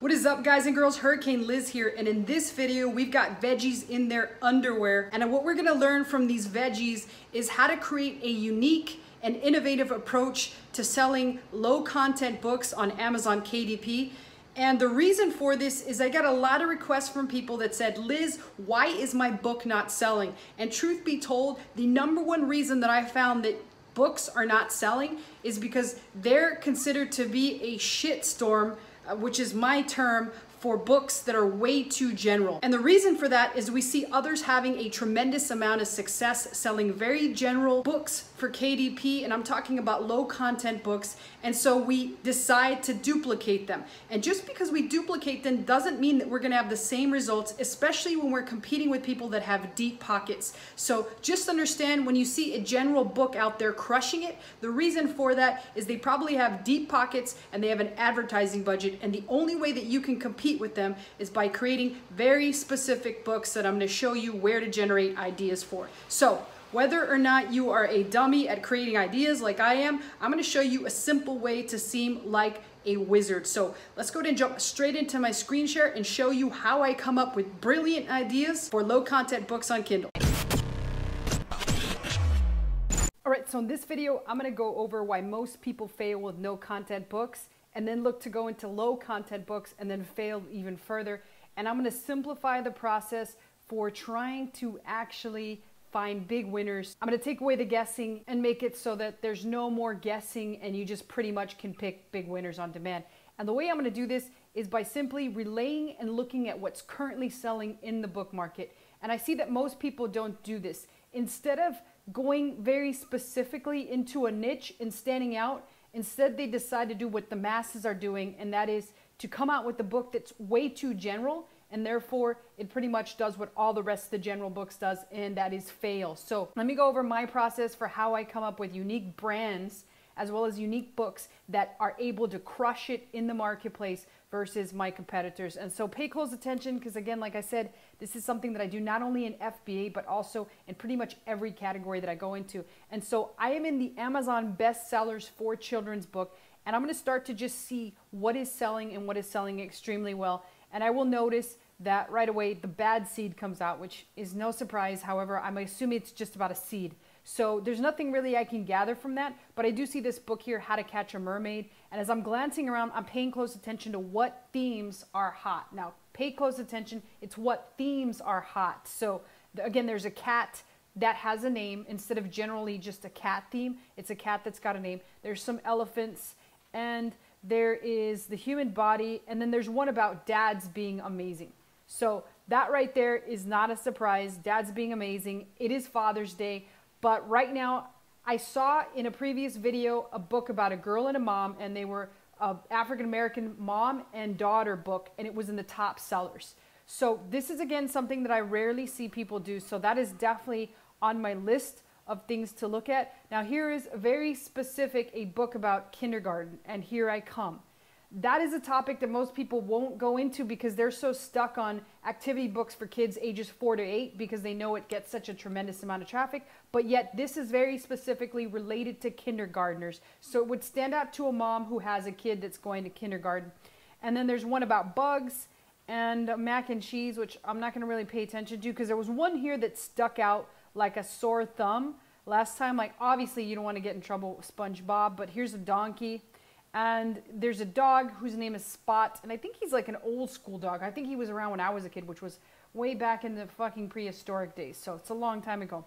What is up, guys and girls? Hurricane Liz here, and in this video we've got veggies in their underwear, and what we're going to learn from these veggies is how to create a unique and innovative approach to selling low content books on Amazon KDP. And the reason for this is I got a lot of requests from people that said, Liz, why is my book not selling? And truth be told, the number one reason that I found that books are not selling is because they're considered to be a shitstorm, which is my term for books that are way too general. And the reason for that is we see others having a tremendous amount of success selling very general books for KDP, and I'm talking about low content books, and so we decide to duplicate them. And just because we duplicate them doesn't mean that we're gonna have the same results, especially when we're competing with people that have deep pockets. So just understand, when you see a general book out there crushing it, the reason for that is they probably have deep pockets and they have an advertising budget, and the only way that you can compete with them is by creating very specific books that I'm going to show you where to generate ideas for. So whether or not you are a dummy at creating ideas like I am, I'm going to show you a simple way to seem like a wizard. So let's go ahead and jump straight into my screen share and show you how I come up with brilliant ideas for low content books on Kindle. Alright, so in this video, I'm going to go over why most people fail with no content books, and then look to go into low content books and then fail even further. And I'm going to simplify the process for trying to actually find big winners. I'm going to take away the guessing and make it so that there's no more guessing and you just pretty much can pick big winners on demand. And the way I'm going to do this is by simply relaying and looking at what's currently selling in the book market. And I see that most people don't do this. Instead of going very specifically into a niche and standing out, instead, they decide to do what the masses are doing, and that is to come out with a book that's way too general, and therefore it pretty much does what all the rest of the general books does, and that is fail. So let me go over my process for how I come up with unique brands as well as unique books that are able to crush it in the marketplace versus my competitors. And so pay close attention, because again, like I said, this is something that I do not only in FBA, but also in pretty much every category that I go into. And so I am in the Amazon bestsellers for children's book, and I'm going to start to just see what is selling and what is selling extremely well. And I will notice that right away the bad seed comes out, which is no surprise. However, I'm assuming it's just about a seed. So there's nothing really I can gather from that, but I do see this book here, How to Catch a Mermaid. And as I'm glancing around, I'm paying close attention to what themes are hot. Now, pay close attention. It's what themes are hot. So again, there's a cat that has a name instead of generally just a cat theme. It's a cat that's got a name. There's some elephants, and there is the human body. And then there's one about dads being amazing. So that right there is not a surprise. Dads being amazing. It is Father's Day. But right now, I saw in a previous video a book about a girl and a mom, and they were an African-American mom and daughter book, and it was in the top sellers. So this is, again, something that I rarely see people do. So that is definitely on my list of things to look at. Now, here is very specific, a book about kindergarten, and here I come. That is a topic that most people won't go into because they're so stuck on activity books for kids ages 4 to 8 because they know it gets such a tremendous amount of traffic. But yet this is very specifically related to kindergartners. So it would stand out to a mom who has a kid that's going to kindergarten. And then there's one about bugs and mac and cheese, which I'm not going to really pay attention to because there was one here that stuck out like a sore thumb last time. Like, obviously you don't want to get in trouble with SpongeBob, but here's a donkey. And there's a dog whose name is Spot, and I think he's like an old school dog. I think he was around when I was a kid, which was way back in the fucking prehistoric days, so it's a long time ago.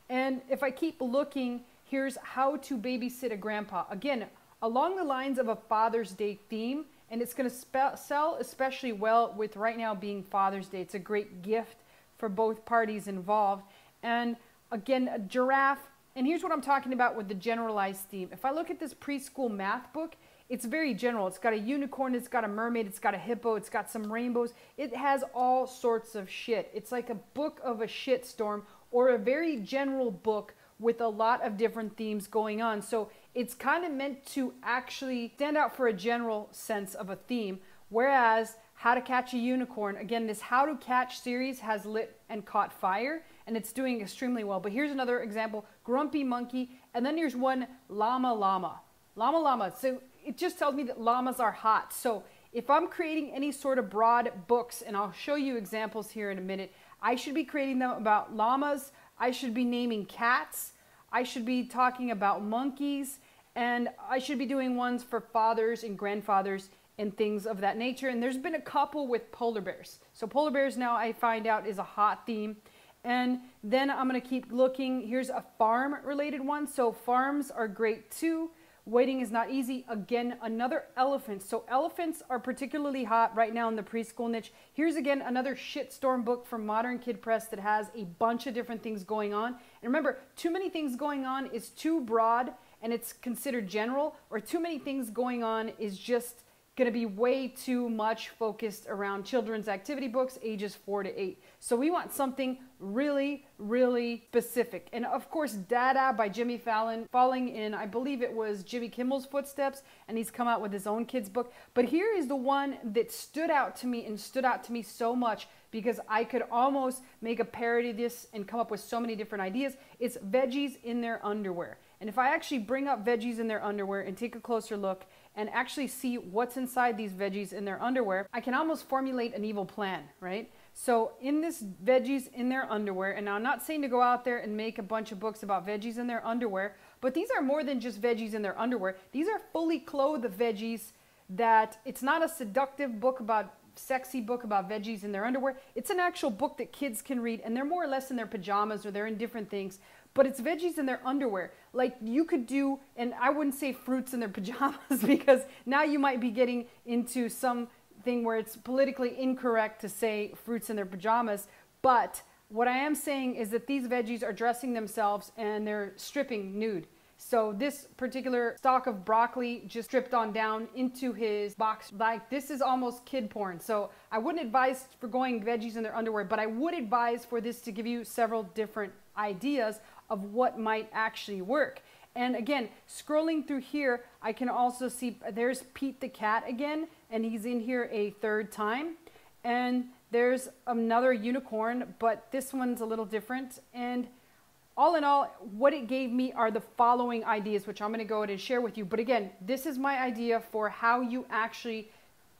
And if I keep looking, here's How to Babysit a Grandpa. Again, along the lines of a Father's Day theme, and it's going to sell especially well with right now being Father's Day. It's a great gift for both parties involved. And again, a giraffe. And here's what I'm talking about with the generalized theme. If I look at this preschool math book, it's very general. It's got a unicorn, it's got a mermaid, it's got a hippo, it's got some rainbows. It has all sorts of shit. It's like a book of a shitstorm, or a very general book with a lot of different themes going on. So it's kind of meant to actually stand out for a general sense of a theme. Whereas How to Catch a Unicorn, again, this How to Catch series has lit and caught fire, and it's doing extremely well. But here's another example, Grumpy Monkey, and then here's one, Llama Llama. Llama Llama. So it just tells me that llamas are hot. So if I'm creating any sort of broad books, and I'll show you examples here in a minute, I should be creating them about llamas, I should be naming cats, I should be talking about monkeys, and I should be doing ones for fathers and grandfathers and things of that nature. And there's been a couple with polar bears. So polar bears now I find out is a hot theme. And then I'm going to keep looking. Here's a farm related one. So farms are great too. Waiting is not easy. Again, another elephant. So elephants are particularly hot right now in the preschool niche. Here's again another shitstorm book from Modern Kid Press that has a bunch of different things going on. And remember, too many things going on is too broad and it's considered general, or too many things going on is just going to be way too much focused around children's activity books ages 4 to 8. So we want something really, really specific. And of course, Dada by Jimmy Fallon, falling in, I believe it was Jimmy Kimmel's footsteps, and he's come out with his own kids book. But here is the one that stood out to me, and stood out to me so much because I could almost make a parody of this and come up with so many different ideas. It's Veggies in Their Underwear. And if I actually bring up Veggies in Their Underwear and take a closer look and actually see what's inside these veggies in their underwear, I can almost formulate an evil plan, right? So in this Veggies in Their Underwear, and now I'm not saying to go out there and make a bunch of books about veggies in their underwear, but these are more than just veggies in their underwear. These are fully clothed veggies that it's not a seductive book about sexy book about veggies in their underwear. It's an actual book that kids can read, and they're more or less in their pajamas or they're in different things, but it's veggies in their underwear. Like you could do, and I wouldn't say fruits in their pajamas because now you might be getting into something where it's politically incorrect to say fruits in their pajamas. But what I am saying is that these veggies are dressing themselves and they're stripping nude. So this particular stalk of broccoli just stripped on down into his box. Like this is almost kid porn. So I wouldn't advise for going veggies in their underwear, but I would advise for this to give you several different ideas of what might actually work. And again, scrolling through here, I can also see there's Pete the cat again, and he's in here a third time. And there's another unicorn, but this one's a little different. And all in all, what it gave me are the following ideas, which I'm going to go ahead and share with you. But again, this is my idea for how you actually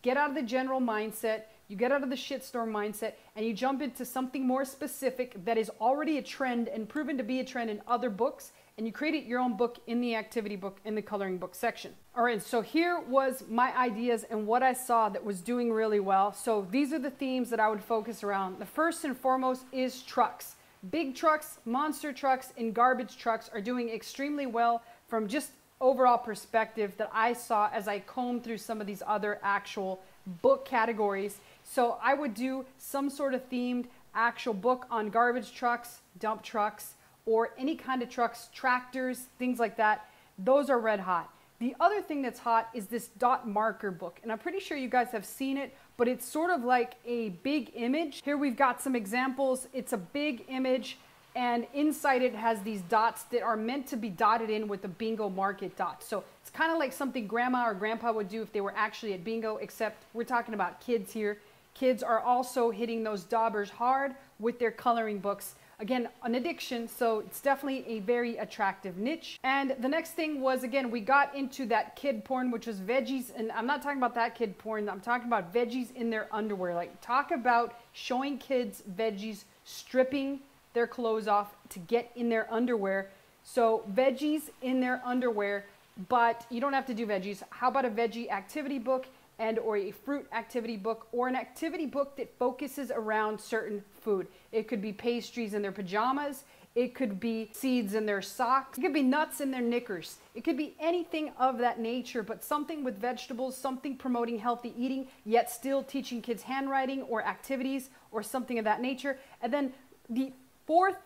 get out of the general mindset, you get out of the shitstorm mindset, and you jump into something more specific that is already a trend and proven to be a trend in other books, and you create your own book in the activity book, in the coloring book section. All right, so here was my ideas and what I saw that was doing really well. So these are the themes that I would focus around. The first and foremost is trucks. Big trucks, monster trucks, and garbage trucks are doing extremely well from just overall perspective that I saw as I combed through some of these other actual book categories. So I would do some sort of themed actual book on garbage trucks, dump trucks, or any kind of trucks, tractors, things like that. Those are red hot. The other thing that's hot is this dot marker book, and I'm pretty sure you guys have seen it, but it's sort of like a big image. Here we've got some examples. It's a big image, and inside it has these dots that are meant to be dotted in with the bingo market dot. So it's kind of like something grandma or grandpa would do if they were actually at bingo, except we're talking about kids here. Kids are also hitting those daubers hard with their coloring books. Again, an addiction, so it's definitely a very attractive niche. And the next thing was, again, we got into that kid porn, which was veggies, and I'm not talking about that kid porn, I'm talking about veggies in their underwear. Like, talk about showing kids veggies stripping their clothes off to get in their underwear. So veggies in their underwear, but you don't have to do veggies. How about a veggie activity book and or a fruit activity book, or an activity book that focuses around certain food? It could be pastries in their pajamas, it could be seeds in their socks, it could be nuts in their knickers, it could be anything of that nature, but something with vegetables, something promoting healthy eating, yet still teaching kids handwriting or activities or something of that nature. And then the fourth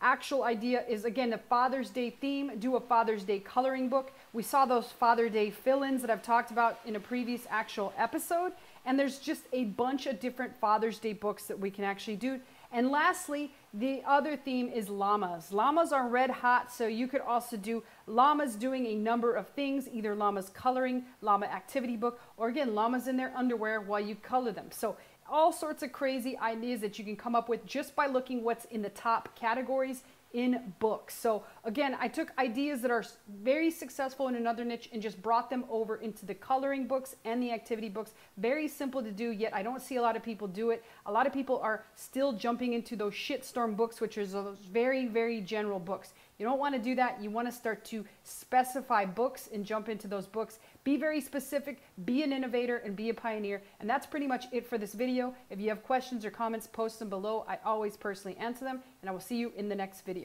actual idea is, again, a Father's Day theme. Do a Father's Day coloring book. We saw those Father Day fill-ins that I've talked about in a previous actual episode, and there's just a bunch of different Father's Day books that we can actually do. And lastly, the other theme is llamas. Llamas are red hot, so you could also do llamas doing a number of things, either llamas coloring, llama activity book, or again, llamas in their underwear while you color them. So all sorts of crazy ideas that you can come up with just by looking what's in the top categories in books. So again, I took ideas that are very successful in another niche and just brought them over into the coloring books and the activity books. Very simple to do, yet I don't see a lot of people do it. A lot of people are still jumping into those shitstorm books, which are those very, very general books. You don't want to do that. You want to start to specify books and jump into those books. Be very specific, be an innovator, and be a pioneer. And that's pretty much it for this video. If you have questions or comments, post them below. I always personally answer them, and I will see you in the next video.